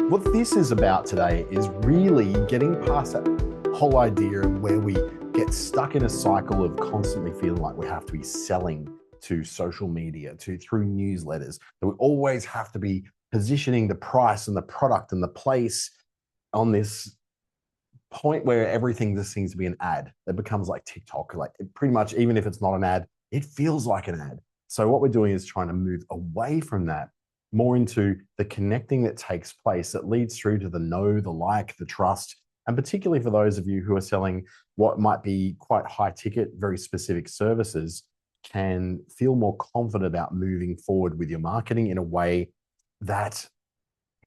What this is about today is really getting past that whole idea of where we get stuck in a cycle of constantly feeling like we have to be selling to social media, through newsletters, that we always have to be positioning the price and the product and the place on this point where everything just seems to be an ad. It becomes like TikTok, like pretty much, even if it's not an ad, it feels like an ad. So what we're doing is trying to move away from that, more into the connecting that takes place that leads through to the know, the like, the trust. And particularly for those of you who are selling what might be quite high ticket, very specific services, can feel more confident about moving forward with your marketing in a way that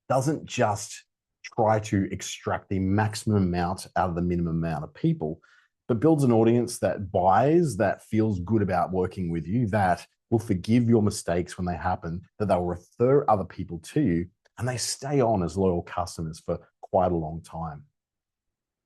doesn't just try to extract the maximum amount out of the minimum amount of people, but builds an audience that buys, that feels good about working with you, that will forgive your mistakes when they happen, that they'll refer other people to you, and they stay on as loyal customers for quite a long time.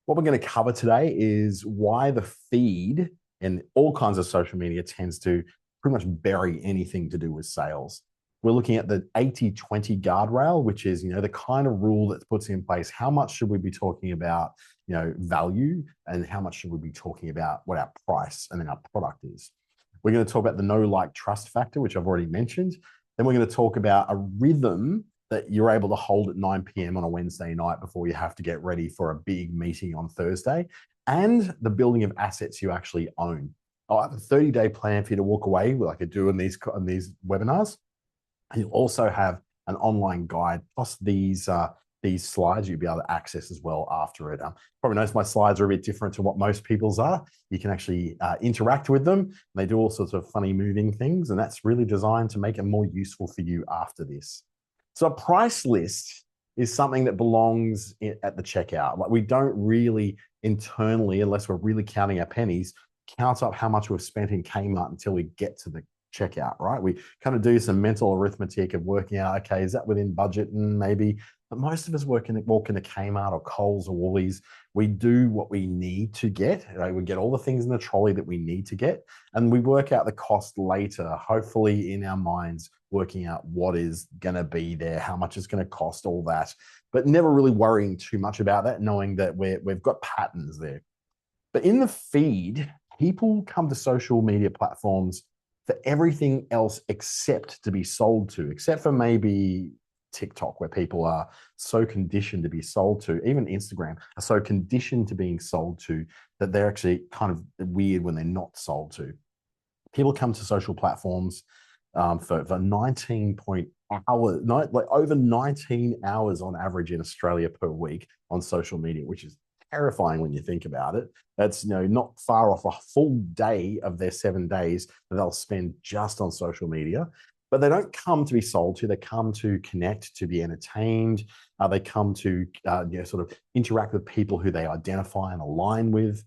What we're going to cover today is why the feed in all kinds of social media tends to pretty much bury anything to do with sales. We're looking at the 80-20 guardrail, which is, the kind of rule that puts in place how much should we be talking about, value, and how much should we be talking about what our price and then our product is. We're going to talk about the know, like, trust factor, which I've already mentioned. Then we're going to talk about a rhythm that you're able to hold at 9 p.m. on a Wednesday night before you have to get ready for a big meeting on Thursday, and the building of assets you actually own. I'll have a 30-day plan for you to walk away, like I do in these webinars. And you'll also have an online guide, plus these slides you'll be able to access as well after it. Probably notice my slides are a bit different to what most people's are. You can actually interact with them. They do all sorts of funny moving things, and that's really designed to make it more useful for you after this. So a price list is something that belongs at the checkout. Like, we don't really internally, unless we're really counting our pennies, count up how much we've spent in Kmart until we get to the checkout, right? We kind of do some mental arithmetic of working out, okay, is that within budget? And maybe, but most of us walk into Kmart or Coles or Woolies. We do what we need to get. Right? We get all the things in the trolley that we need to get, and we work out the cost later, hopefully in our minds, working out what is going to be there, how much it's going to cost, all that, but never really worrying too much about that, knowing that we've got patterns there. But in the feed, people come to social media platforms for everything else except to be sold to, except for maybe TikTok, where people are so conditioned to be sold to, even Instagram are so conditioned to being sold to, that they're actually kind of weird when they're not sold to. People come to social platforms for 19 hours, like over 19 hours on average in Australia per week on social media, which is terrifying when you think about it. That's not far off a full day of their 7 days that they'll spend just on social media. But they don't come to be sold to. They come to connect, to be entertained. They come to sort of interact with people who they identify and align with.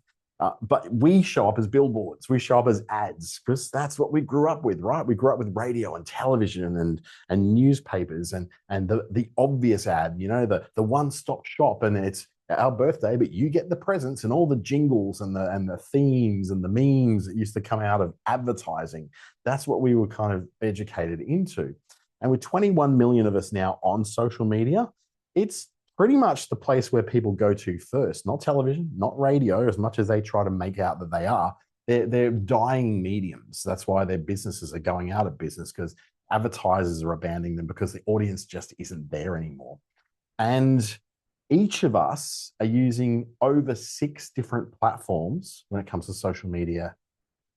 But we show up as billboards. We show up as ads, because that's what we grew up with, right? We grew up with radio and television and newspapers and the obvious ad, the one-stop shop, and it's our birthday, but you get the presents and all the jingles and the themes and the memes that used to come out of advertising. That's what we were kind of educated into. And with 21 million of us now on social media, it's pretty much the place where people go to first, not television, not radio, as much as they try to make out that they are. They're dying mediums. That's why their businesses are going out of business, because advertisers are abandoning them because the audience just isn't there anymore. And each of us are using over 6 different platforms when it comes to social media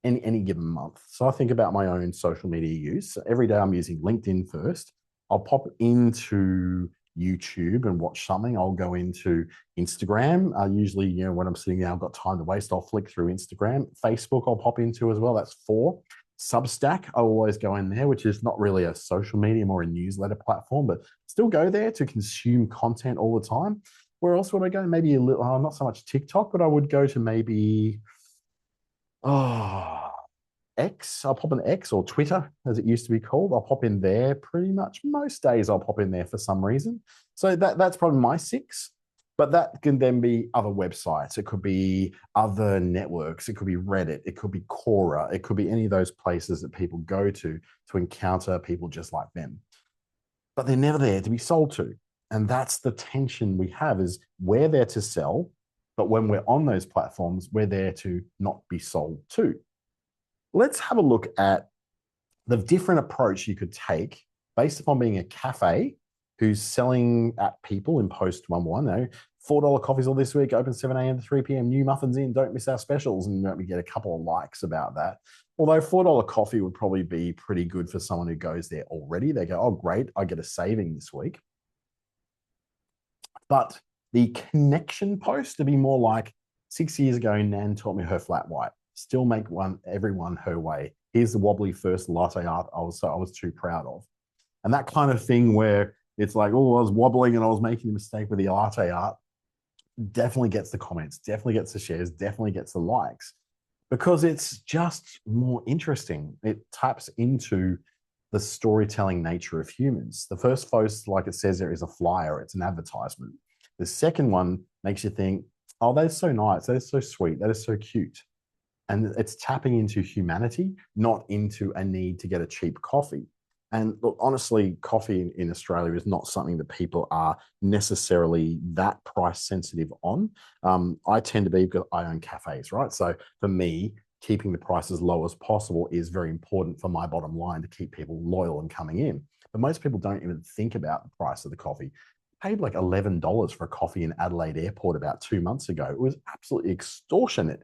in any given month. So I think about my own social media use. Every day I'm using LinkedIn first. I'll pop into YouTube and watch something. I'll go into Instagram. Usually, when I'm sitting there, I've got time to waste, I'll flick through Instagram. Facebook I'll pop into as well. That's 4. Substack, I always go in there, which is not really a social media, more a newsletter platform, but still go there to consume content all the time. Where else would I go? Maybe a little, not so much TikTok, but I would go to maybe, X. I'll pop in X, or Twitter, as it used to be called. I'll pop in there pretty much most days. I'll pop in there for some reason. So that's probably my 6. But that can then be other websites. It could be other networks. It could be Reddit. It could be Quora. It could be any of those places that people go to encounter people just like them. But they're never there to be sold to. And that's the tension we have is we're there to sell, but when we're on those platforms, we're there to not be sold to. Let's have a look at the different approach you could take based upon being a cafe who's selling at people in post 1-1. You know, $4 coffees all this week, open 7 a.m. to 3 p.m. New muffins in, don't miss our specials. And we get a couple of likes about that. Although $4 coffee would probably be pretty good for someone who goes there already. They go, oh, great, I get a saving this week. But the connection post to be more like 6 years ago, Nan taught me her flat white. Still make everyone her way. Here's the wobbly first latte art I was too proud of. And that kind of thing where it's like, oh, I was wobbling and I was making a mistake with the latte art, definitely gets the comments, definitely gets the shares, definitely gets the likes, because it's just more interesting. It taps into the storytelling nature of humans. The first post, like it says there, is a flyer, it's an advertisement. The second one makes you think, oh, that's so nice, that is so sweet, that is so cute. And it's tapping into humanity, not into a need to get a cheap coffee. And look, honestly, coffee in Australia is not something that people are necessarily that price sensitive on. I tend to be, because I own cafes, right? So for me, keeping the price as low as possible is very important for my bottom line to keep people loyal and coming in. But most people don't even think about the price of the coffee. I paid like $11 for a coffee in Adelaide Airport about 2 months ago. It was absolutely extortionate.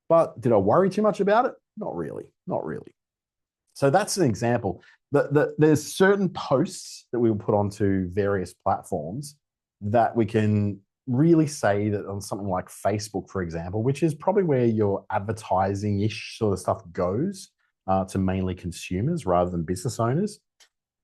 But did I worry too much about it? Not really, not really. So that's an example. There's certain posts that we will put onto various platforms that we can really say that on something like Facebook, for example, which is probably where your advertising-ish sort of stuff goes to mainly consumers rather than business owners,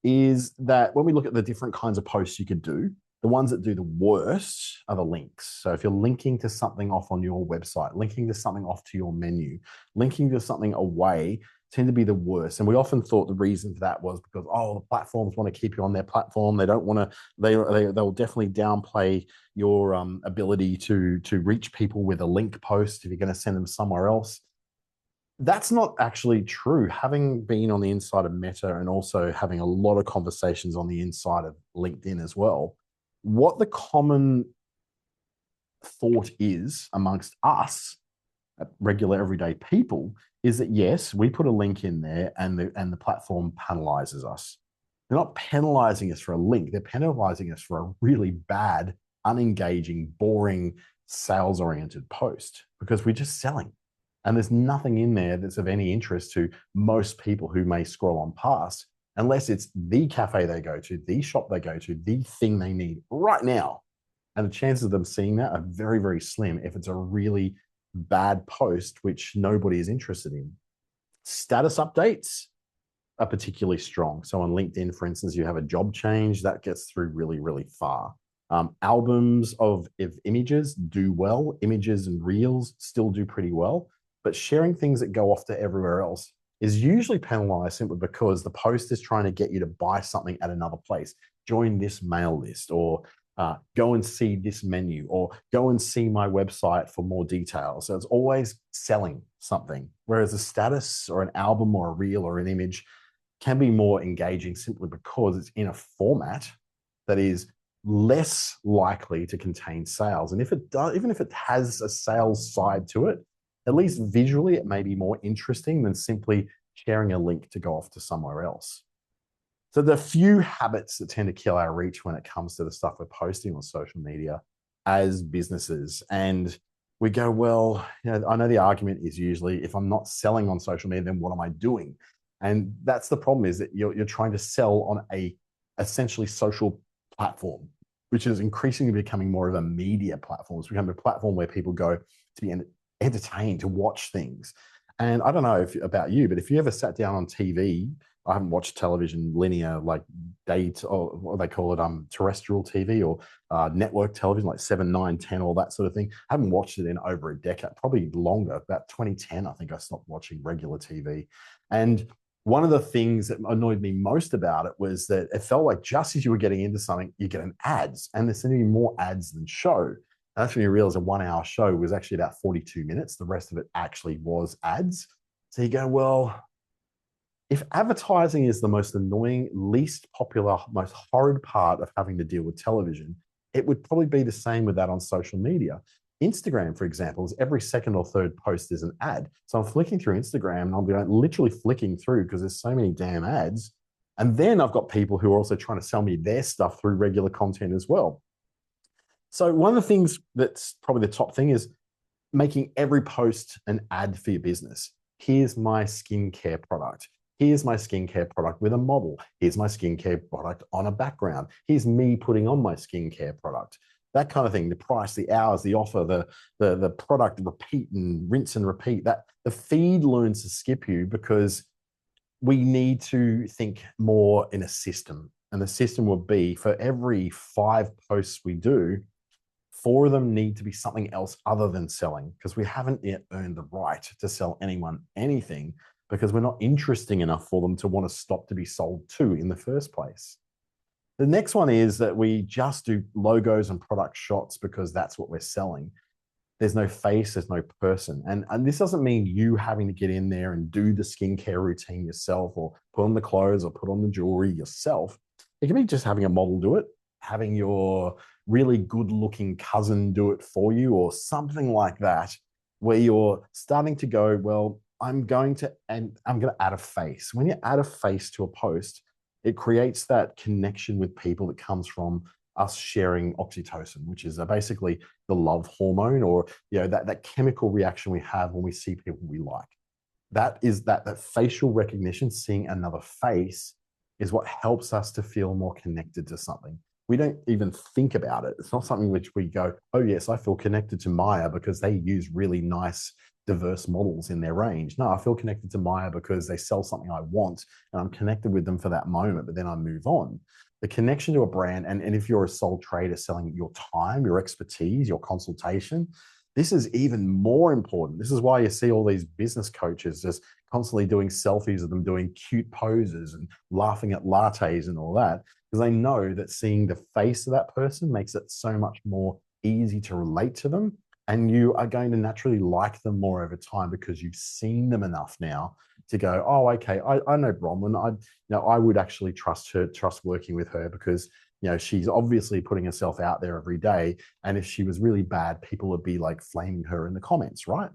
is that when we look at the different kinds of posts you could do, the ones that do the worst are the links. So if you're linking to something off on your website, linking to something off to your menu, linking to something away, tend to be the worst. And we often thought the reason for that was because, oh, the platforms want to keep you on their platform. They don't want to, they'll definitely downplay your ability to reach people with a link post if you're going to send them somewhere else. That's not actually true. Having been on the inside of Meta and also having a lot of conversations on the inside of LinkedIn as well, what the common thought is amongst us, regular everyday people, is that yes, we put a link in there and the platform penalizes us. They're not penalizing us for a link. They're penalizing us for a really bad, unengaging, boring, sales-oriented post because we're just selling. And there's nothing in there that's of any interest to most people who may scroll on past, unless it's the cafe they go to, the shop they go to, the thing they need right now. And the chances of them seeing that are very, very slim if it's a really bad post, which nobody is interested in. Status updates are particularly strong. So on LinkedIn, for instance, you have a job change, that gets through really, really far. Albums of images do well. Images and reels still do pretty well. But sharing things that go off to everywhere else is usually penalized simply because the post is trying to get you to buy something at another place. Join this mail list, or go and see this menu, or go and see my website for more details. So it's always selling something. Whereas a status or an album or a reel or an image can be more engaging simply because it's in a format that is less likely to contain sales. And if it does, even if it has a sales side to it, at least visually, it may be more interesting than simply sharing a link to go off to somewhere else. So the few habits that tend to kill our reach when it comes to the stuff we're posting on social media as businesses. And we go, well, you know, I know the argument is usually if I'm not selling on social media, then what am I doing? And that's the problem, is that you're trying to sell on a essentially social platform, which is increasingly becoming more of a media platform. It's becoming a platform where people go to be entertained, to watch things. And I don't know about you, but if you ever sat down on TV, I haven't watched television linear, like or what they call it, terrestrial TV or network television, like 7, 9, 10, all that sort of thing. I haven't watched it in over a decade, probably longer. About 2010, I think I stopped watching regular TV. And one of the things that annoyed me most about it was that it felt like just as you were getting into something, you get an ads, and there seemed to be more ads than show. And that's when you realize a 1-hour show was actually about 42 minutes. The rest of it actually was ads. So you go, well, If advertising is the most annoying, least popular, most horrid part of having to deal with television, it would probably be the same with that on social media. Instagram, for example, is every second or third post is an ad. So I'm flicking through Instagram and I'll be like literally flicking through because there's so many damn ads. And then I've got people who are also trying to sell me their stuff through regular content as well. So one of the things that's probably the top thing is making every post an ad for your business. Here's my skincare product. Here's my skincare product with a model. Here's my skincare product on a background. Here's me putting on my skincare product. That kind of thing. The price, the hours, the offer, the product, repeat and rinse and repeat. That the feed learns to skip you because we need to think more in a system. And the system will be for every 5 posts we do, 4 of them need to be something else other than selling, because we haven't yet earned the right to sell anyone anything because we're not interesting enough for them to want to stop to be sold to in the first place. The next one is that we just do logos and product shots because that's what we're selling. There's no face, there's no person. And this doesn't mean you having to get in there and do the skincare routine yourself or put on the clothes or put on the jewelry yourself. It can be just having a model do it, having your really good looking cousin do it for you or something like that, where you're starting to go, well, I'm going to add a face. When you add a face to a post, it creates that connection with people that comes from us sharing oxytocin, which is basically the love hormone, or that chemical reaction we have when we see people we like. That is that facial recognition, seeing another face, is what helps us to feel more connected to something. We don't even think about it. It's not something which we go, oh yes, I feel connected to Maya because they use really nice, diverse models in their range. No, I feel connected to Maya because they sell something I want and I'm connected with them for that moment, but then I move on. The connection to a brand, and if you're a sole trader selling your time, your expertise, your consultation, this is even more important. This is why you see all these business coaches just constantly doing selfies of them doing cute poses and laughing at lattes and all that, because they know that seeing the face of that person makes it so much more easy to relate to them. And you are going to naturally like them more over time because you've seen them enough now to go, oh, okay, I know Bronwyn. I would actually trust working with her because she's obviously putting herself out there every day. And if she was really bad, people would be like flaming her in the comments, right?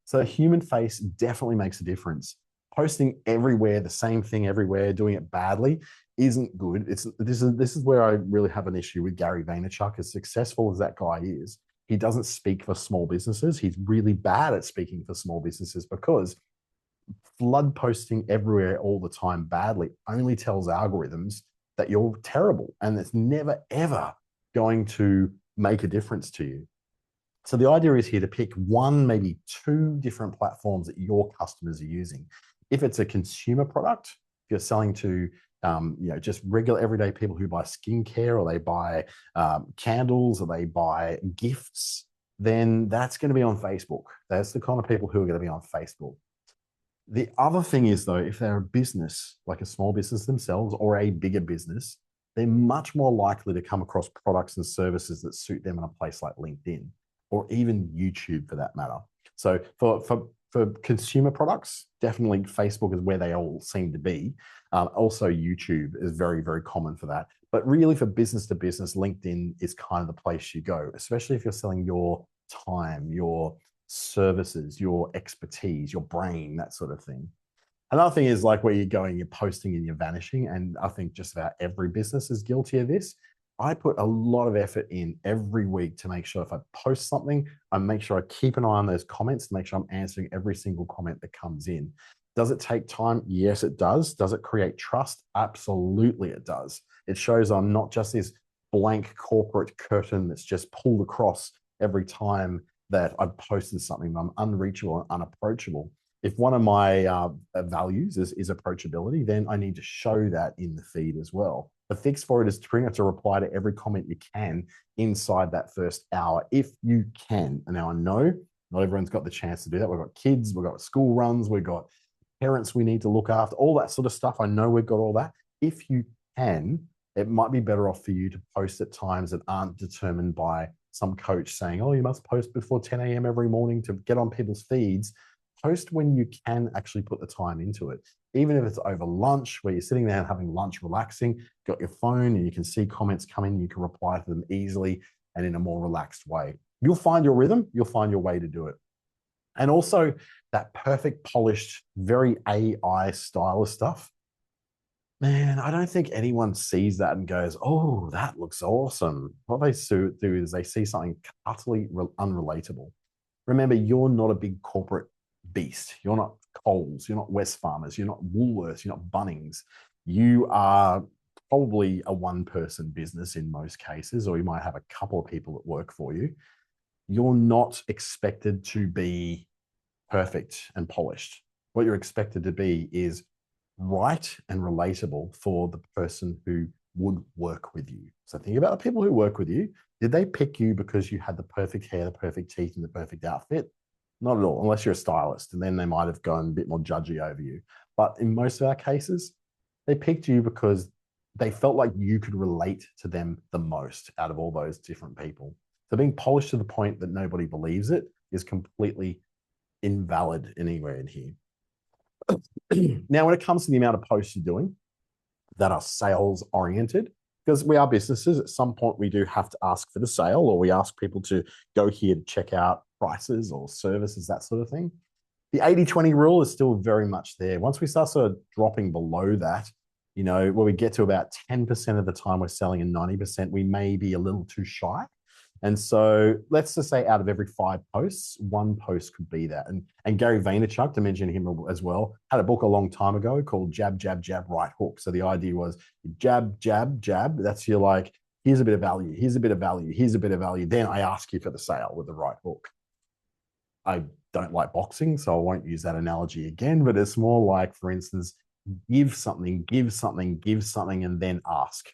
So human face definitely makes a difference. Posting everywhere, the same thing everywhere, doing it badly isn't good. This is where I really have an issue with Gary Vaynerchuk. As successful as that guy is, he doesn't speak for small businesses. He's really bad at speaking for small businesses because flood posting everywhere all the time badly only tells algorithms that you're terrible, and it's never ever going to make a difference to you. So the idea is here to pick 1, maybe 2 different platforms that your customers are using. If it's a consumer product, if you're selling to just regular everyday people who buy skincare, or they buy candles, or they buy gifts, then that's going to be on Facebook. That's the kind of people who are going to be on Facebook. The other thing is, though, if they're a business, like a small business themselves or a bigger business, they're much more likely to come across products and services that suit them in a place like LinkedIn or even YouTube for that matter. So for consumer products, definitely Facebook is where they all seem to be. Also, YouTube is very, very common for that. But really for business to business, LinkedIn is kind of the place you go, especially if you're selling your time, your services, your expertise, your brain, that sort of thing. Another thing is like where you're going, you're posting and you're vanishing. And I think just about every business is guilty of this. I put a lot of effort in every week to make sure if I post something, I make sure I keep an eye on those comments to make sure I'm answering every single comment that comes in. Does it take time? Yes, it does. Does it create trust? Absolutely, it does. It shows I'm not just this blank corporate curtain that's just pulled across every time that I've posted something. I'm unreachable and unapproachable. If one of my values is approachability, then I need to show that in the feed as well. The fix for it is to bring it to reply to every comment you can inside that first hour, if you can. And now I know not everyone's got the chance to do that. We've got kids, we've got school runs, we've got parents we need to look after, all that sort of stuff. I know we've got all that. If you can, it might be better off for you to post at times that aren't determined by some coach saying, oh, you must post before 10 a.m. every morning to get on people's feeds. post when you can actually put the time into it. Even if it's over lunch, where you're sitting there and having lunch, relaxing, got your phone and you can see comments come in, you can reply to them easily and in a more relaxed way. You'll find your rhythm, you'll find your way to do it. And also that perfect, polished, very AI style of stuff. Man, I don't think anyone sees that and goes, oh, that looks awesome. What they do is they see something utterly unrelatable. Remember, you're not a big corporate beast. You're not Coles. You're not Wesfarmers. You're not Woolworths. You're not Bunnings. You are probably a one-person business in most cases, or you might have a couple of people that work for you. You're not expected to be perfect and polished. What you're expected to be is right and relatable for the person who would work with you. So think about the people who work with you. Did they pick you because you had the perfect hair, the perfect teeth, and the perfect outfit? Not at all, unless you're a stylist, and then they might have gone a bit more judgy over you. But in most of our cases, they picked you because they felt like you could relate to them the most out of all those different people. So being polished to the point that nobody believes it is completely invalid anywhere in here. Now, when it comes to the amount of posts you're doing that are sales oriented, because we are businesses, at some point we do have to ask for the sale, or we ask people to go here to check out prices or services, that sort of thing. The 80-20 rule is still very much there. Once we start sort of dropping below that, you know, where we get to about 10% of the time we're selling and 90%, we may be a little too shy. And so let's just say out of every 5 posts, 1 post could be that. And Gary Vaynerchuk, to mention him as well, had a book a long time ago called Jab, Jab, Jab, Right Hook. So the idea was jab, jab, jab. That's your like, here's a bit of value, here's a bit of value, here's a bit of value. Then I ask you for the sale with the right hook. I don't like boxing, so I won't use that analogy again, but it's more like, for instance, give something, give something, give something, and then ask.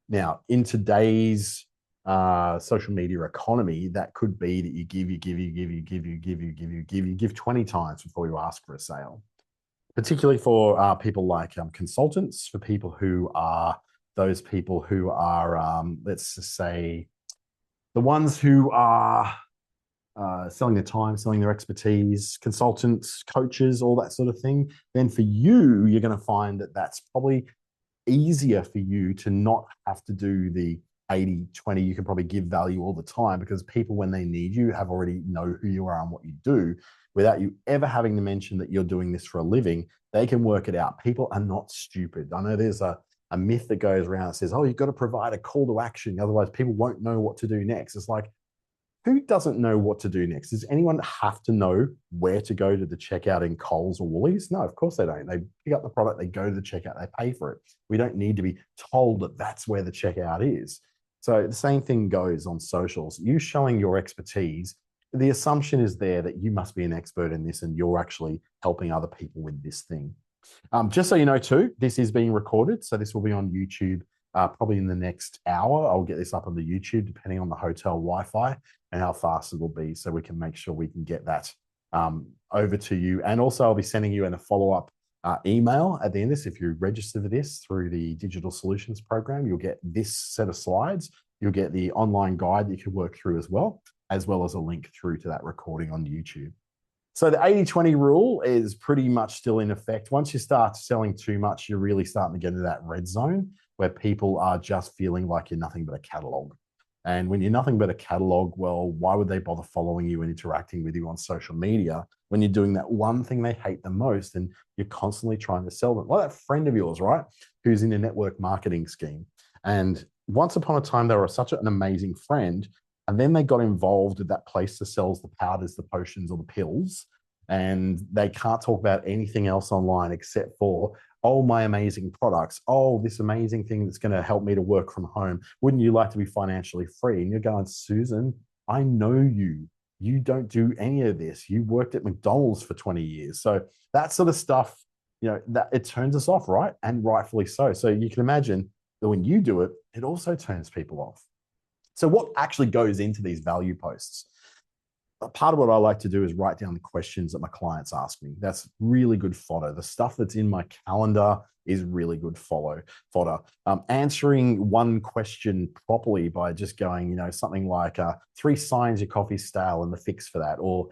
Now, in today's social media economy, that could be that you give 20 times before you ask for a sale. Particularly for people like consultants, for people who are those people who are, let's just say, the ones who are selling their time, selling their expertise, consultants, coaches, all that sort of thing. Then for you, you're going to find that that's probably easier for you to not have to do the 80-20. You can probably give value all the time because people, when they need you, have already know who you are and what you do without you ever having to mention that you're doing this for a living. They can work it out. People are not stupid. I know there's a myth that goes around that says, oh, you've got to provide a call to action. Otherwise, people won't know what to do next. It's like, who doesn't know what to do next? Does anyone have to know where to go to the checkout in Coles or Woolies? No, of course they don't. They pick up the product, they go to the checkout, they pay for it. We don't need to be told that that's where the checkout is. So the same thing goes on socials. You showing your expertise, the assumption is there that you must be an expert in this and you're actually helping other people with this thing. Just so you know too, this is being recorded. So this will be on YouTube probably in the next hour. I'll get this up on the YouTube depending on the hotel Wi-Fi and how fast it will be, so we can make sure we can get that over to you. And also I'll be sending you in a follow-up email at the end of this. If you register for this through the Digital Solutions Program, you'll get this set of slides. You'll get the online guide that you can work through as well as a link through to that recording on YouTube. So the 80-20 rule is pretty much still in effect. Once you start selling too much, you're really starting to get into that red zone where people are just feeling like you're nothing but a catalog. And when you're nothing but a catalog, well, why would they bother following you and interacting with you on social media when you're doing that one thing they hate the most and you're constantly trying to sell them? Like that friend of yours, right, who's in a network marketing scheme. And once upon a time, they were such an amazing friend. And then they got involved with that place that sells the powders, the potions, or the pills. And they can't talk about anything else online except for, oh, my amazing products. Oh, this amazing thing that's going to help me to work from home. Wouldn't you like to be financially free? And you're going, Susan, I know you. You don't do any of this. You worked at McDonald's for 20 years. So that sort of stuff, you know, that it turns us off, right? And rightfully so. So you can imagine that when you do it, it also turns people off. So what actually goes into these value posts? part of what I like to do is write down the questions that my clients ask me. That's really good fodder. The stuff that's in my calendar is really good fodder. Answering one question properly by just going, something like 3 signs your coffee's stale and the fix for that, or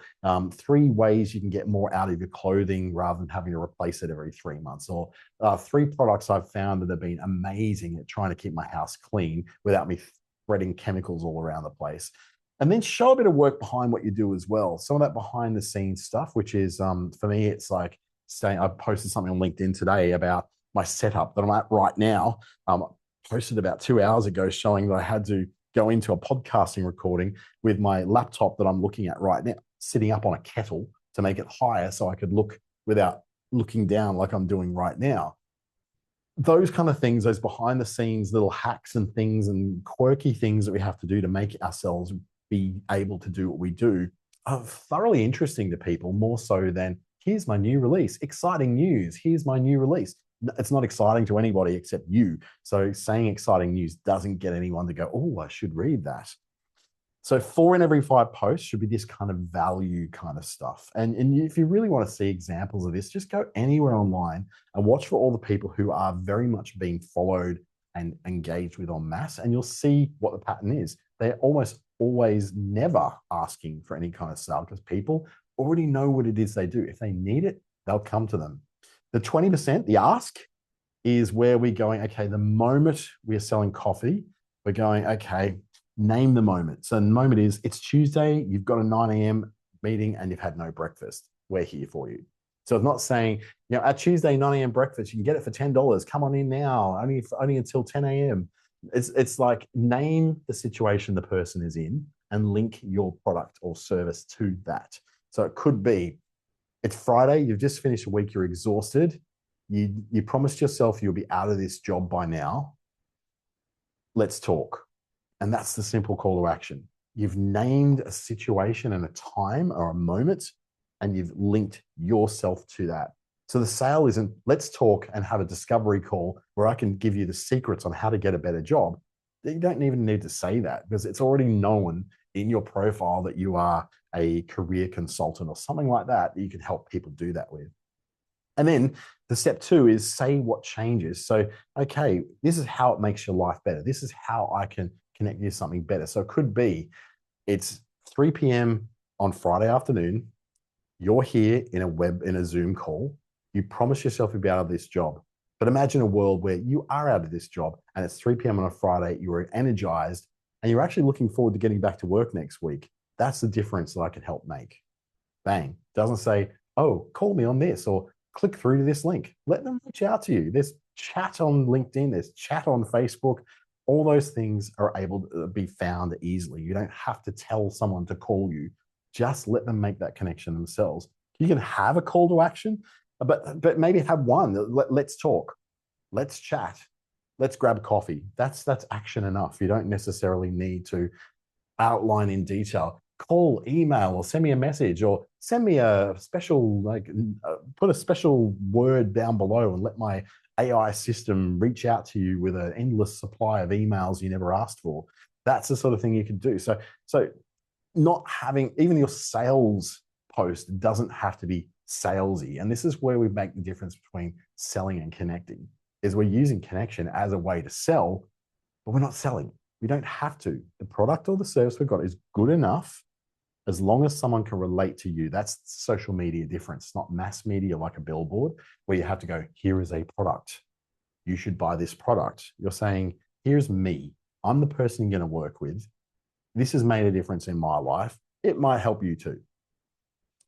3 ways you can get more out of your clothing rather than having to replace it every 3 months, or 3 products I've found that have been amazing at trying to keep my house clean without me spreading chemicals all around the place. And then show a bit of work behind what you do as well. Some of that behind the scenes stuff, which is for me, it's like saying I posted something on LinkedIn today about my setup that I'm at right now. Posted about 2 hours ago showing that I had to go into a podcasting recording with my laptop that I'm looking at right now, sitting up on a kettle to make it higher so I could look without looking down like I'm doing right now. Those kind of things, those behind the scenes little hacks and things and quirky things that we have to do to make ourselves be able to do what we do are thoroughly interesting to people, more so than here's my new release, exciting news, here's my new release. It's not exciting to anybody except you. So saying exciting news doesn't get anyone to go, oh, I should read that. So 4 in every 5 posts should be this kind of value kind of stuff. And if you really want to see examples of this, just go anywhere online and watch for all the people who are very much being followed and engaged with en masse, and you'll see what the pattern is. They're almost always never asking for any kind of sale because people already know what it is they do. If they need it, they'll come to them. The 20%, the ask, is where we're going, okay, the moment we're selling coffee, we're going, okay, name the moment. So the moment is, it's Tuesday, you've got a 9 a.m. meeting and you've had no breakfast. We're here for you. So it's not saying, at Tuesday, 9 a.m. breakfast, you can get it for $10. Come on in now, only until 10 a.m. It's like name the situation the person is in and link your product or service to that. So it could be, it's Friday, you've just finished a week, you're exhausted. You promised yourself you'll be out of this job by now. Let's talk. And that's the simple call to action. You've named a situation and a time or a moment, and you've linked yourself to that. So the sale isn't, let's talk and have a discovery call where I can give you the secrets on how to get a better job. You don't even need to say that because it's already known in your profile that you are a career consultant or something like that you can help people do that with. And then the step 2 is say what changes. So, okay, this is how it makes your life better. This is how I can connect you to something better. So it could be, it's 3 p.m. on Friday afternoon. You're here in a Zoom call. You promise yourself you'll be out of this job. But imagine a world where you are out of this job and it's 3 p.m. on a Friday, you are energized and you're actually looking forward to getting back to work next week. That's the difference that I can help make. Bang. Doesn't say, oh, call me on this or click through to this link. Let them reach out to you. There's chat on LinkedIn, there's chat on Facebook. All those things are able to be found easily. You don't have to tell someone to call you. Just let them make that connection themselves. You can have a call to action, but maybe have one. Let's talk. Let's chat. Let's grab coffee. That's action enough. You don't necessarily need to outline in detail. Call, email, or send me a message, or send me a special, put a special word down below and let my AI system reach out to you with an endless supply of emails you never asked for. That's the sort of thing you can do. So not having, even your sales post doesn't have to be salesy. And this is where we make the difference between selling and connecting, is we're using connection as a way to sell, but we're not selling. We don't have to. The product or the service we've got is good enough as long as someone can relate to you. That's social media difference. It's not mass media like a billboard where you have to go, here is a product. You should buy this product. You're saying, here's me. I'm the person you're going to work with. This has made a difference in my life. It might help you too.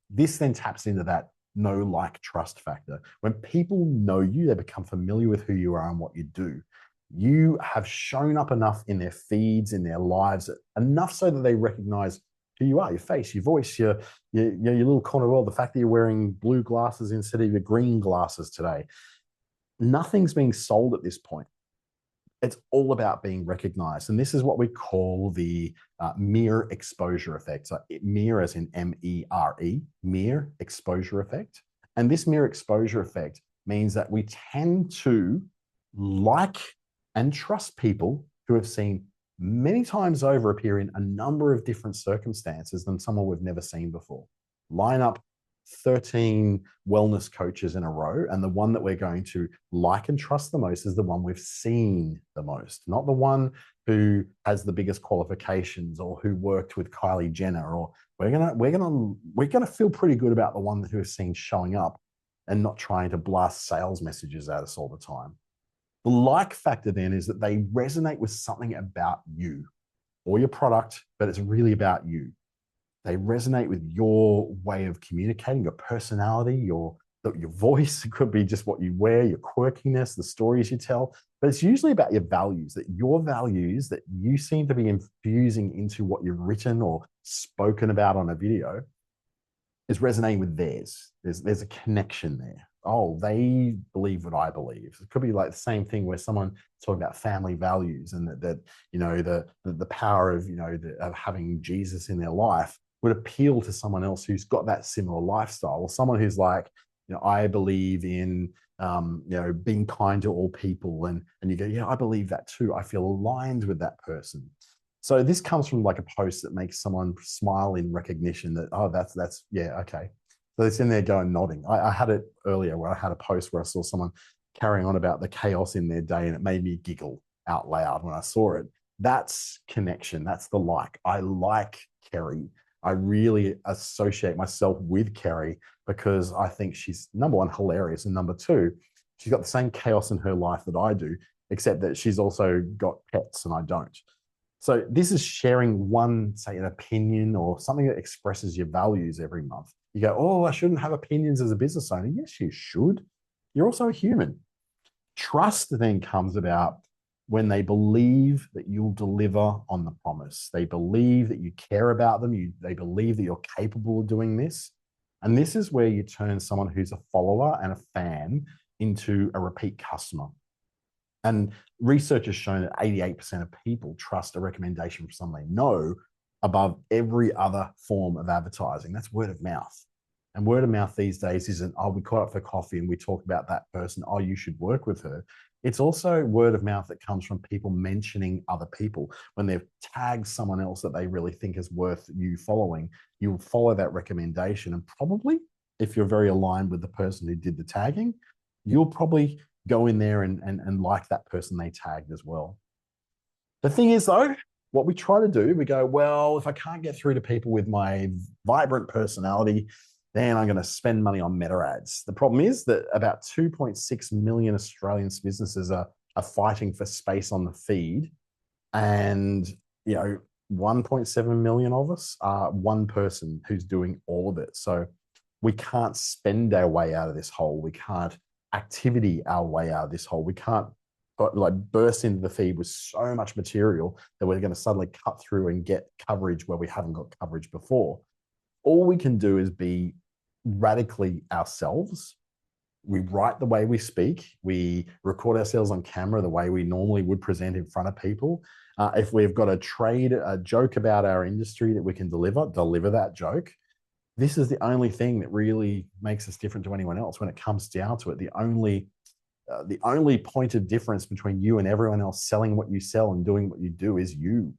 This then taps into that know, like, trust factor. When people know you, they become familiar with who you are and what you do. You have shown up enough in their feeds, in their lives, enough so that they recognize who you are, your face, your voice, your little corner of the world, the fact that you're wearing blue glasses instead of your green glasses today. Nothing's being sold at this point. It's all about being recognized. And this is what we call the mere exposure effect. So mere as in M-E-R-E, mere exposure effect. And this mere exposure effect means that we tend to like and trust people who have seen many times over appear in a number of different circumstances than someone we've never seen before. Line up 13 wellness coaches in a row, and the one that we're going to like and trust the most is the one we've seen the most, not the one who has the biggest qualifications or who worked with Kylie Jenner. Or we're gonna feel pretty good about the one who is seen showing up and not trying to blast sales messages at us all the time. The like factor then is that they resonate with something about you or your product, but it's really about you. They resonate with your way of communicating, your personality, your voice. It could be just what you wear, your quirkiness, the stories you tell, but it's usually about your values, that your values that you seem to be infusing into what you've written or spoken about on a video is resonating with theirs. There's a connection there. Oh, they believe what I believe. It could be like the same thing where someone talking about family values and that you know the power of of having Jesus in their life would appeal to someone else who's got that similar lifestyle, or someone who's like, I believe in being kind to all people, and you go, yeah, I believe that too. I feel aligned with that person. So this comes from like a post that makes someone smile in recognition that, oh, that's yeah, okay. So it's in there going nodding. I had it earlier where I had a post where I saw someone carrying on about the chaos in their day, and it made me giggle out loud when I saw it. That's connection. That's the like. I like Kerry. I really associate myself with Kerry because I think she's, number one, hilarious, and number two, she's got the same chaos in her life that I do, except that she's also got pets and I don't. So this is sharing one, say, an opinion or something that expresses your values every month. You go, oh, I shouldn't have opinions as a business owner. Yes, you should. You're also a human. Trust then comes about when they believe that you'll deliver on the promise. They believe that you care about them. They believe that you're capable of doing this. And this is where you turn someone who's a follower and a fan into a repeat customer. And research has shown that 88% of people trust a recommendation from someone they know above every other form of advertising. That's word of mouth. And word of mouth these days isn't, oh, we caught up for coffee and we talk about that person. Oh, you should work with her. It's also word of mouth that comes from people mentioning other people. When they've tagged someone else that they really think is worth you following, you'll follow that recommendation. And probably, if you're very aligned with the person who did the tagging, you'll probably go in there and like that person they tagged as well. The thing is, though, what we try to do, we go, well, if I can't get through to people with my vibrant personality, then I'm going to spend money on meta ads. The problem is that about 2.6 million Australian businesses are fighting for space on the feed. And, 1.7 million of us are one person who's doing all of it. So we can't spend our way out of this hole. We can't activity our way out of this hole. We can't burst into the feed with so much material that we're going to suddenly cut through and get coverage where we haven't got coverage before. All we can do is be radically ourselves. We write the way we speak. We record ourselves on camera the way we normally would present in front of people. If we've got a joke about our industry that we can deliver that joke. This is the only thing that really makes us different to anyone else when it comes down to it. The only point of difference between you and everyone else selling what you sell and doing what you do is you.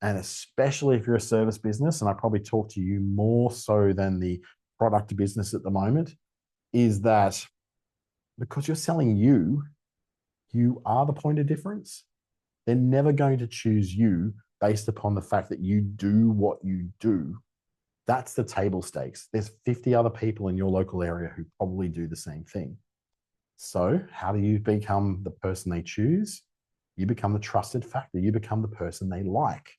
And especially if you're a service business, and I probably talk to you more so than the product business at the moment, is that because you're selling you are the point of difference. They're never going to choose you based upon the fact that you do what you do. That's the table stakes. There's 50 other people in your local area who probably do the same thing. So how do you become the person they choose? You become the trusted factor. You become the person they like.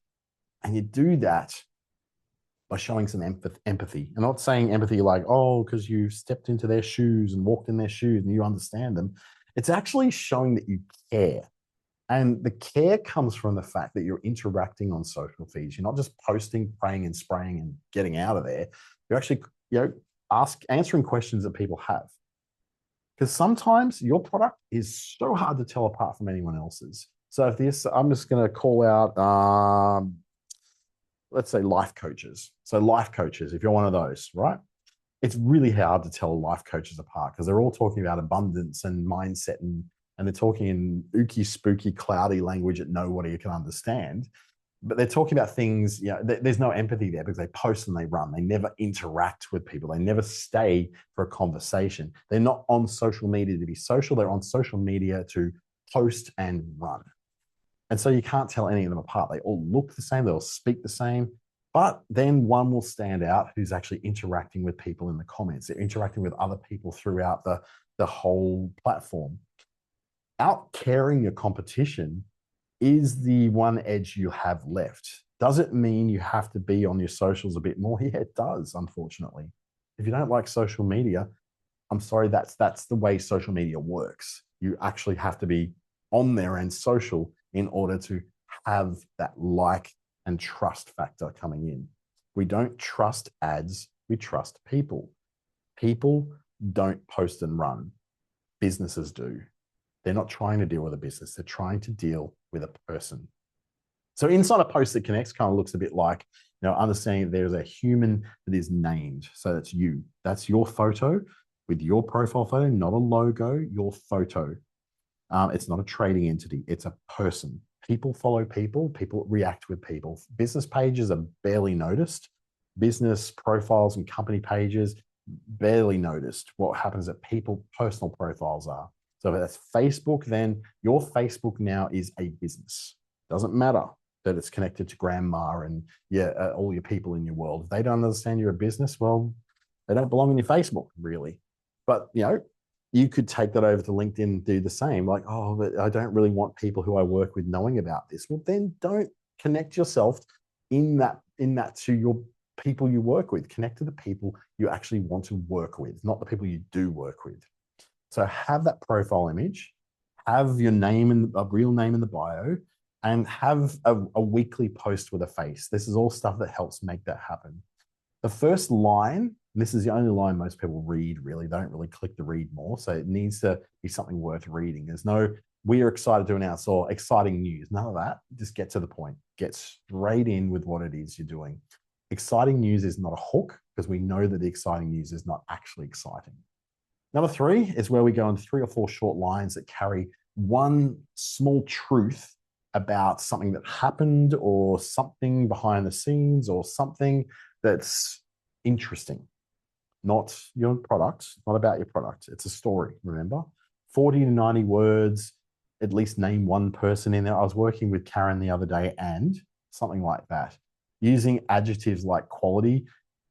And you do that by showing some empathy. I'm not saying empathy like, oh, because you stepped into their shoes and walked in their shoes and you understand them. It's actually showing that you care. And the care comes from the fact that you're interacting on social feeds. You're not just posting, praying, and spraying and getting out of there. You're actually, answering questions that people have. Because sometimes your product is so hard to tell apart from anyone else's. So if this, I'm just going to call out, let's say life coaches. So life coaches, if you're one of those, right? It's really hard to tell life coaches apart because they're all talking about abundance and mindset and and they're talking in ooky, spooky, cloudy language that nobody can understand. But they're talking about things, there's no empathy there because they post and they run. They never interact with people. They never stay for a conversation. They're not on social media to be social. They're on social media to post and run. And so you can't tell any of them apart. They all look the same. They all speak the same. But then one will stand out who's actually interacting with people in the comments. They're interacting with other people throughout the whole platform. Out caring your competition is the one edge you have left. Does it mean you have to be on your socials a bit more? Yeah, it does, unfortunately. If you don't like social media, I'm sorry, that's the way social media works. You actually have to be on there and social in order to have that like and trust factor coming in. We don't trust ads, we trust people. People don't post and run. Businesses do. They're not trying to deal with a business. They're trying to deal with a person. So inside a post that connects kind of looks a bit like, understanding there's a human that is named. So that's you. That's your photo with your profile photo, not a logo, your photo. It's not a trading entity. It's a person. People follow people. People react with people. Business pages are barely noticed. Business profiles and company pages, barely noticed. What happens at people, personal profiles are. So if that's Facebook, then your Facebook now is a business. Doesn't matter that it's connected to grandma and all your people in your world. If they don't understand you're a business, well, they don't belong in your Facebook, really. But, you could take that over to LinkedIn and do the same. Like, oh, but I don't really want people who I work with knowing about this. Well, then don't connect yourself in that to your people you work with. Connect to the people you actually want to work with, not the people you do work with. So have that profile image, have your name a real name in the bio, and have a weekly post with a face. This is all stuff that helps make that happen. The first line, and this is the only line most people read, really, they don't really click to read more. So it needs to be something worth reading. There's no, we are excited to announce or exciting news. None of that. Just get to the point. Get straight in with what it is you're doing. Exciting news is not a hook because we know that the exciting news is not actually exciting. Number 3 is where we go on 3 or 4 short lines that carry one small truth about something that happened or something behind the scenes or something that's interesting. Not your product, not about your product. It's a story, remember? 40 to 90 words, at least name one person in there. I was working with Karen the other day and something like that. Using adjectives like quality,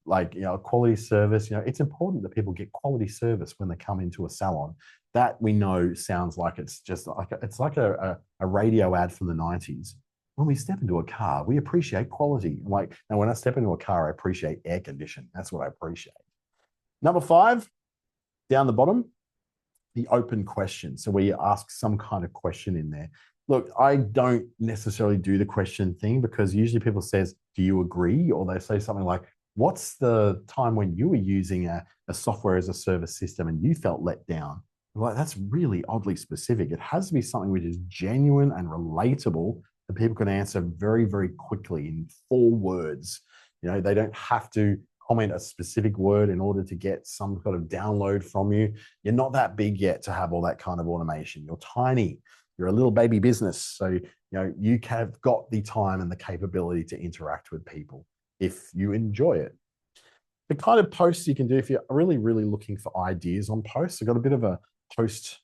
like, quality service. It's important that people get quality service when they come into a salon. That we know sounds like it's just like a radio ad from the 90s. When we step into a car, we appreciate quality. Now when I step into a car, I appreciate air conditioning. That's what I appreciate. Number 5, down the bottom, the open question. So where you ask some kind of question in there. Look, I don't necessarily do the question thing because usually people says, do you agree? Or they say something like, what's the time when you were using a software as a service system and you felt let down? Like, that's really oddly specific. It has to be something which is genuine and relatable that people can answer very, very quickly in 4 words. They don't have to comment a specific word in order to get some sort of download from you. You're not that big yet to have all that kind of automation. You're tiny. You're a little baby business. So, you have got the time and the capability to interact with people if you enjoy it. The kind of posts you can do if you're really, really looking for ideas on posts. I've got a bit of a post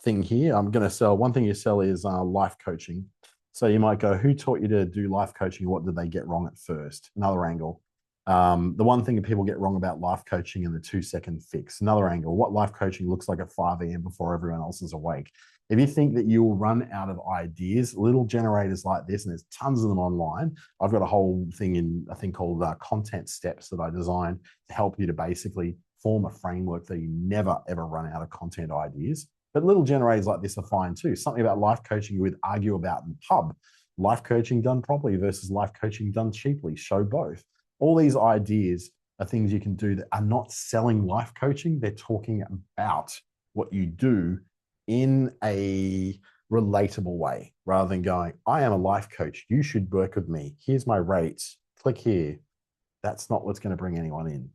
thing here. I'm going to sell, one thing you sell is life coaching. So you might go, who taught you to do life coaching? What did they get wrong at first? Another angle. The one thing that people get wrong about life coaching and the 2-second fix. Another angle, what life coaching looks like at 5 a.m. before everyone else is awake. If you think that you will run out of ideas, little generators like this, and there's tons of them online. I've got a whole thing in a thing called content steps that I designed to help you to basically form a framework that you never, ever run out of content ideas. But little generators like this are fine too. Something about life coaching you would argue about in the pub. Life coaching done properly versus life coaching done cheaply. Show both. All these ideas are things you can do that are not selling life coaching. They're talking about what you do in a relatable way rather than going, I am a life coach. You should work with me. Here's my rates. Click here. That's not what's going to bring anyone in.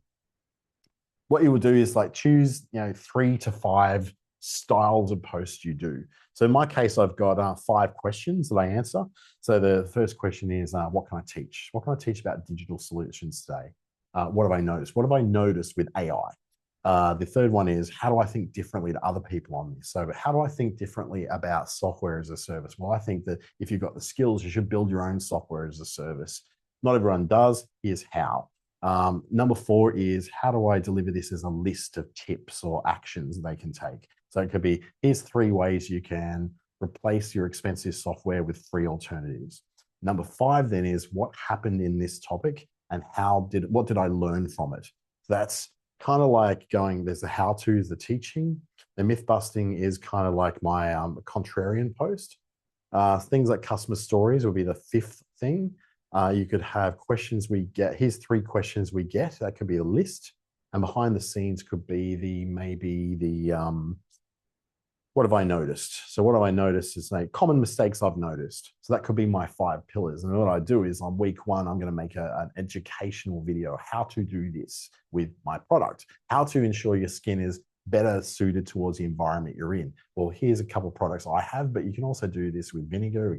What you will do is choose, 3 to 5 styles of posts you do. So in my case, I've got 5 questions that I answer. So the first question is, what can I teach? What can I teach about digital solutions today? What have I noticed? What have I noticed with AI? The third one is, how do I think differently to other people on this? So how do I think differently about software as a service? Well, I think that if you've got the skills, you should build your own software as a service. Not everyone does. Here's how. Number 4 is, how do I deliver this as a list of tips or actions they can take? So it could be, here's 3 ways you can replace your expensive software with free alternatives. Number 5 then is, what happened in this topic and what did I learn from it? That's kind of like going, there's the how-tos, the teaching. The myth busting is kind of like my contrarian post. Things like customer stories will be the 5th thing. You could have questions we get. Here's 3 questions we get. That could be a list. And behind the scenes could be what have I noticed? So what have I noticed is common mistakes I've noticed. So that could be my 5 pillars. And what I do is on week 1, I'm going to make an educational video, how to do this with my product, how to ensure your skin is better suited towards the environment you're in. Well, here's a couple of products I have, but you can also do this with vinegar.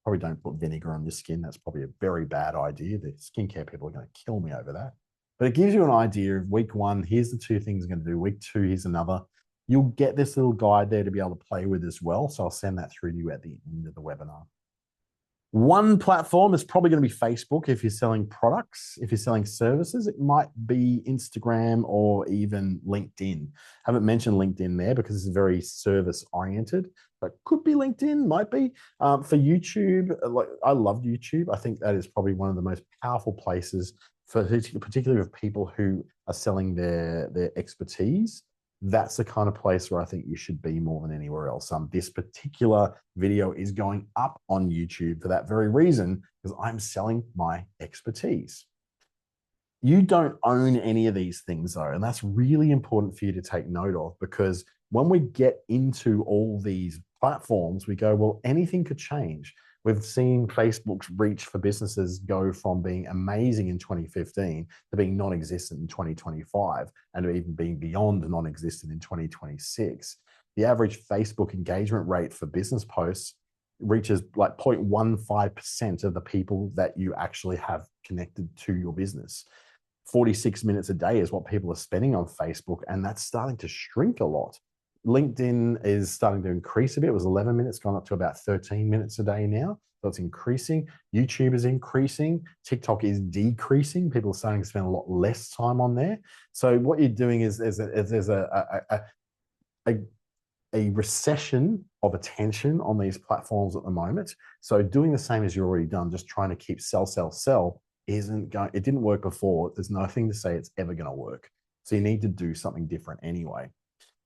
Probably don't put vinegar on your skin. That's probably a very bad idea. The skincare people are going to kill me over that. But it gives you an idea of week 1, here's the 2 things I'm going to do. Week 2, here's another. You'll get this little guide there to be able to play with as well. So I'll send that through to you at the end of the webinar. One platform is probably going to be Facebook if you're selling products. If you're selling services, it might be Instagram or even LinkedIn. I haven't mentioned LinkedIn there because it's very service oriented, but could be LinkedIn, might be. For YouTube, I love YouTube. I think that is probably one of the most powerful places for particularly with people who are selling their expertise. That's the kind of place where I think you should be more than anywhere else. This particular video is going up on YouTube for that very reason, because I'm selling my expertise. You don't own any of these things though, and that's really important for you to take note of, because when we get into all these platforms, we go, well, anything could change. We've seen Facebook's reach for businesses go from being amazing in 2015 to being non-existent in 2025, and to even being beyond non-existent in 2026. The average Facebook engagement rate for business posts reaches like 0.15% of the people that you actually have connected to your business. 46 minutes a day is what people are spending on Facebook, and that's starting to shrink a lot. LinkedIn is starting to increase a bit. It was 11 minutes, gone up to about 13 minutes a day now. So it's increasing. YouTube is increasing. TikTok is decreasing. People are starting to spend a lot less time on there. So what you're doing is there's a recession of attention on these platforms at the moment. So doing the same as you've already done, just trying to keep sell, isn't going. It didn't work before. There's nothing to say it's ever going to work. So you need to do something different anyway.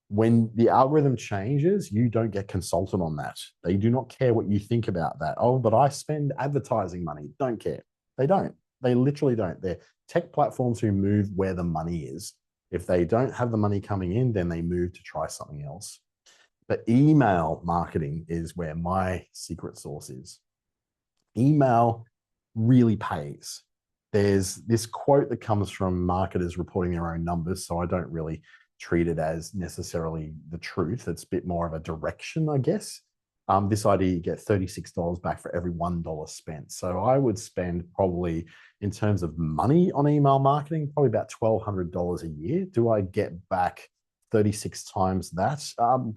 When the algorithm changes, you don't get consulted on that. They do not care what you think about that. Oh, but I spend advertising money. Don't care. They don't. They literally don't. They're tech platforms who move where the money is. If they don't have the money coming in, then they move to try something else. But email marketing is where my secret sauce is. Email really pays. There's this quote that comes from marketers reporting their own numbers, so I don't really treat it as necessarily the truth. It's a bit more of a direction, I guess. This idea, you get $36 back for every $1 spent. So I would spend probably, in terms of money on email marketing, probably about $1,200 a year. Do I get back 36 times that?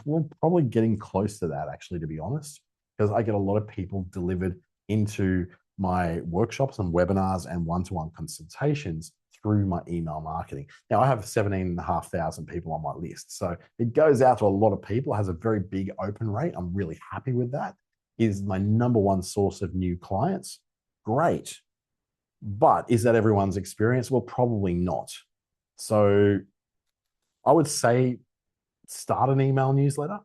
We're probably getting close to that, actually, to be honest, because I get a lot of people delivered into my workshops and webinars and one-to-one consultations through my email marketing. Now, I have 17,500 people on my list. So it goes out to a lot of people. It has a very big open rate. I'm really happy with that. It is my number one source of new clients. Great. But is that everyone's experience? Well, probably not. So I would say start an email newsletter,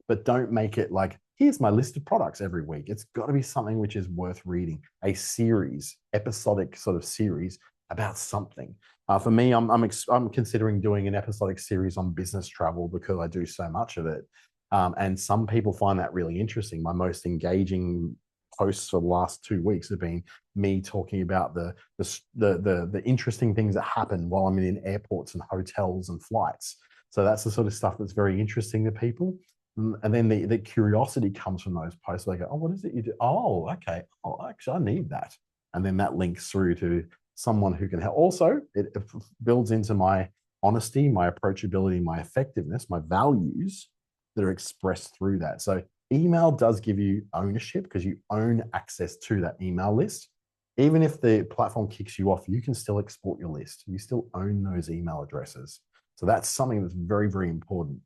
but don't make it like, here's my list of products every week. It's got to be something which is worth reading, a series, episodic sort of series about something. For me, I'm considering doing an episodic series on business travel because I do so much of it. And some people find that really interesting. My most engaging posts for the last 2 weeks have been me talking about the interesting things that happen while I'm in airports and hotels and flights. So that's the sort of stuff that's very interesting to people. And then the curiosity comes from those posts. They go, oh, what is it you do? Oh, okay. Oh, actually, I need that. And then that links through to someone who can help. Also, it builds into my honesty, my approachability, my effectiveness, my values that are expressed through that. So email does give you ownership because you own access to that email list. Even if the platform kicks you off, you can still export your list. You still own those email addresses. So that's something that's very, very important.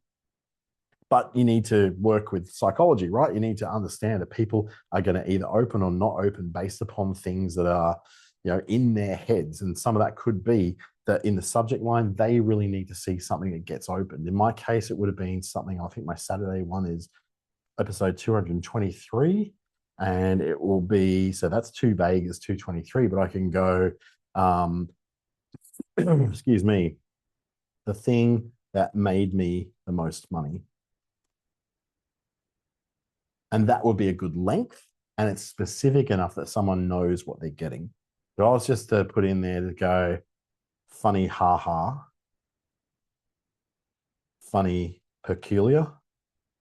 But you need to work with psychology, right? You need to understand that people are going to either open or not open based upon things that are, in their heads. And some of that could be that in the subject line, they really need to see something that gets opened. In my case, it would have been something, I think my Saturday one is episode 223. And it will be, so that's too vague as 223, but I can go, excuse me, the thing that made me the most money. And that would be a good length. And it's specific enough that someone knows what they're getting. So I was just to put in there to go funny, haha, funny, peculiar.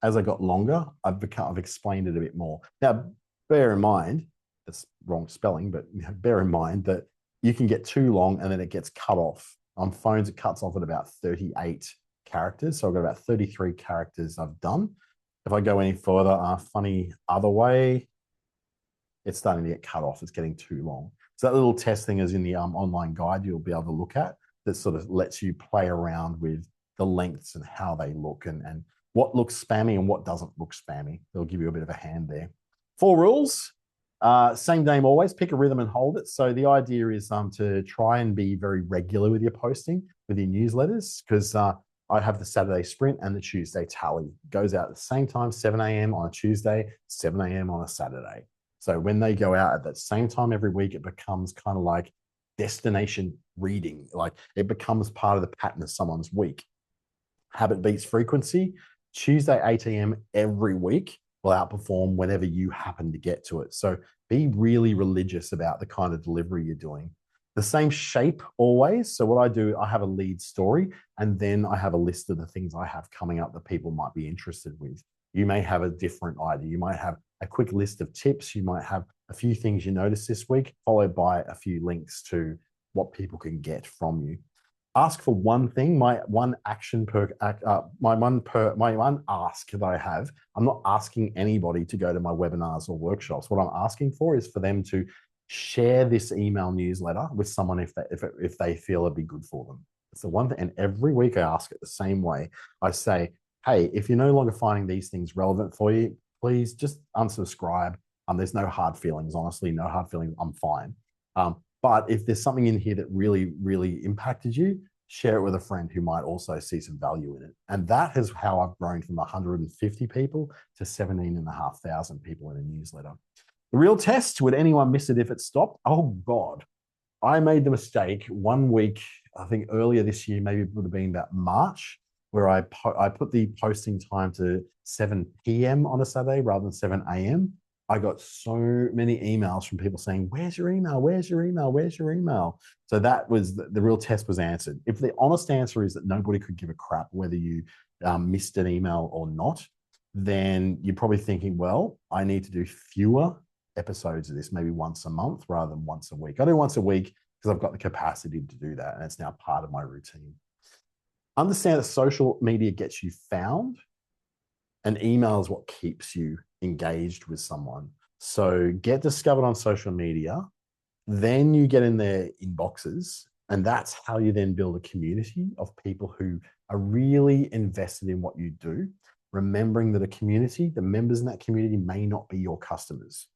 As I got longer, I've explained it a bit more. Now, bear in mind, that's wrong spelling, but bear in mind that you can get too long and then it gets cut off. On phones, it cuts off at about 38 characters. So I've got about 33 characters I've done. If I go any further, funny other way, it's starting to get cut off. It's getting too long. So that little test thing is in the online guide you'll be able to look at that sort of lets you play around with the lengths and how they look and what looks spammy and what doesn't look spammy. They'll give you a bit of a hand there. 4 rules. Same name always. Pick a rhythm and hold it. So the idea is to try and be very regular with your posting, with your newsletters, because I have the Saturday sprint and the Tuesday tally. It goes out at the same time, 7 a.m. on a Tuesday, 7 a.m. on a Saturday. So when they go out at that same time every week, it becomes kind of like destination reading. Like it becomes part of the pattern of someone's week. Habit beats frequency. Tuesday, 8 a.m. every week will outperform whenever you happen to get to it. So be really religious about the kind of delivery you're doing. The same shape always. So what I do, I have a lead story, and then I have a list of the things I have coming up that people might be interested with. You may have a different idea. You might have a quick list of tips. You might have a few things you noticed this week, followed by a few links to what people can get from you. Ask for one thing. My one action my one ask that I have. I'm not asking anybody to go to my webinars or workshops. What I'm asking for is for them to share this email newsletter with someone if they feel it'd be good for them. It's the one thing. And every week I ask it the same way. I say, hey, if you're no longer finding these things relevant for you, please just unsubscribe. There's no hard feelings, honestly, no hard feelings. I'm fine. But if there's something in here that really, really impacted you, share it with a friend who might also see some value in it. And that is how I've grown from 150 people to 17,500 people in a newsletter. The real test, would anyone miss it if it stopped? Oh, God. I made the mistake 1 week, I think earlier this year, maybe it would have been about March, where I put the posting time to 7 p.m. on a Saturday rather than 7 a.m. I got so many emails from people saying, where's your email? Where's your email? Where's your email? So that was the real test was answered. If the honest answer is that nobody could give a crap whether you missed an email or not, then you're probably thinking, well, I need to do fewer episodes of this, maybe once a month rather than once a week. I do once a week because I've got the capacity to do that, and it's now part of my routine. Understand that social media gets you found, and email is what keeps you engaged with someone. So get discovered on social media, then you get in their inboxes, and that's how you then build a community of people who are really invested in what you do, remembering that a community, the members in that community may not be your customers,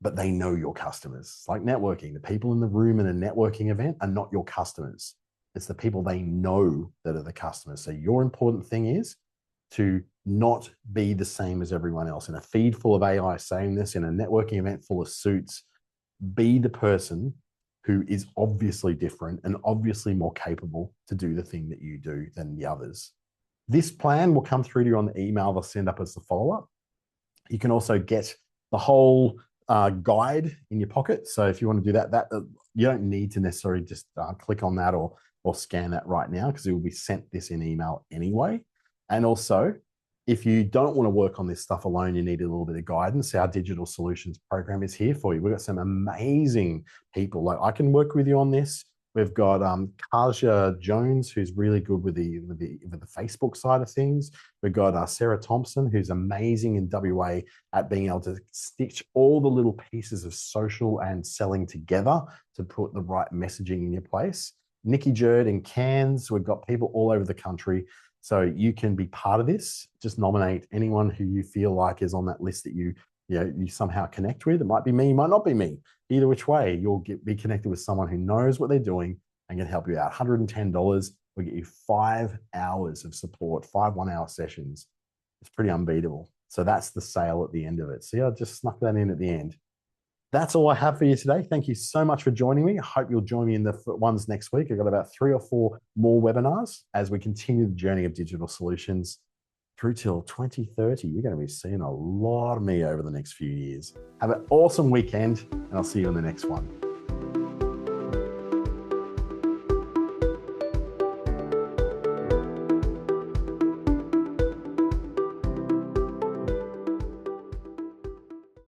but they know your customers. It's like networking. The people in the room in a networking event are not your customers. It's the people they know that are the customers. So your important thing is to not be the same as everyone else. In a feed full of AI saying this, in a networking event full of suits, be the person who is obviously different and obviously more capable to do the thing that you do than the others. This plan will come through to you on the email they'll send up as the follow-up. You can also get the whole guide in your pocket. So if you want to do that, you don't need to necessarily just click on that or or scan that right now because it will be sent this in email anyway. And also, if you don't want to work on this stuff alone, you need a little bit of guidance. Our digital solutions program is here for you. We've got some amazing people. Like, I can work with you on this. We've got Kaja Jones, who's really good with the Facebook side of things. We've got Sarah Thompson, who's amazing in WA at being able to stitch all the little pieces of social and selling together to put the right messaging in your place. Nikki Jerd in Cairns. We've got people all over the country. So you can be part of this. Just nominate anyone who you feel like is on that list that you somehow connect with. It might be me, might not be me. Either which way, you'll be connected with someone who knows what they're doing and can help you out. $110 will get you 5 hours of support, 5 one-hour sessions. It's pretty unbeatable. So that's the sale at the end of it. See, I just snuck that in at the end. That's all I have for you today. Thank you so much for joining me. I hope you'll join me in the ones next week. I've got about 3 or 4 more webinars as we continue the journey of digital solutions through till 2030. You're going to be seeing a lot of me over the next few years. Have an awesome weekend, and I'll see you in the next one.